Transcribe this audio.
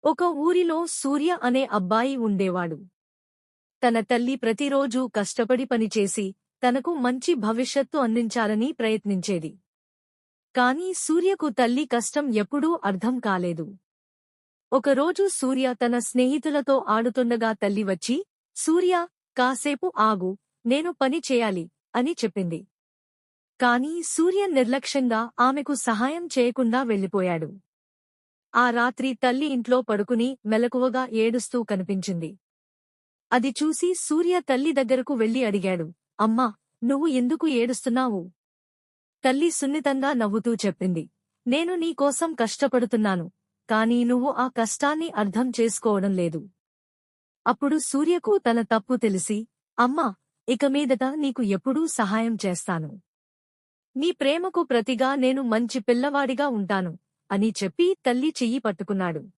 ఒక ఊరిలో సూర్య అనే అబ్బాయి ఉండేవాడు. తన తల్లి ప్రతిరోజూ కష్టపడి పనిచేసి తనకు మంచి భవిష్యత్తు అందించాలని ప్రయత్నించేది. కాని సూర్యకు తల్లి కష్టం ఎప్పుడూ అర్థం కాలేదు. ఒకరోజు సూర్య తన స్నేహితులతో ఆడుతుండగా తల్లి వచ్చి, "సూర్యా, కాసేపు ఆగు, నేను పని చేయాలి" అని చెప్పింది. కాని సూర్య నిర్లక్ష్యంగా ఆమెకు సహాయం చేయకుండా వెళ్ళిపోయాడు. ఆ రాత్రి తల్లి ఇంట్లో పడుకుని మెలకువగా ఏడుస్తూ కనిపించింది. అది చూసి సూర్య తల్లి దగ్గరకు వెళ్లి అడిగాడు, "అమ్మా, నువ్వు ఎందుకు ఏడుస్తున్నావు?" తల్లి సున్నితంగా నవ్వుతూ చెప్పింది, "నేను నీకోసం కష్టపడుతున్నాను, కానీ నువ్వు ఆ కష్టాన్ని అర్థం చేసుకోవడం లేదు." అప్పుడు సూర్యకు తన తప్పు తెలిసి, "అమ్మా, ఇక మీదట నీకు ఎప్పుడూ సహాయం చేస్తాను. నీ ప్రేమకు ప్రతిగా నేను మంచి పిల్లవాడిగా ఉంటాను" అని చెప్పి తల్లి చెయ్యి పట్టుకున్నాడు.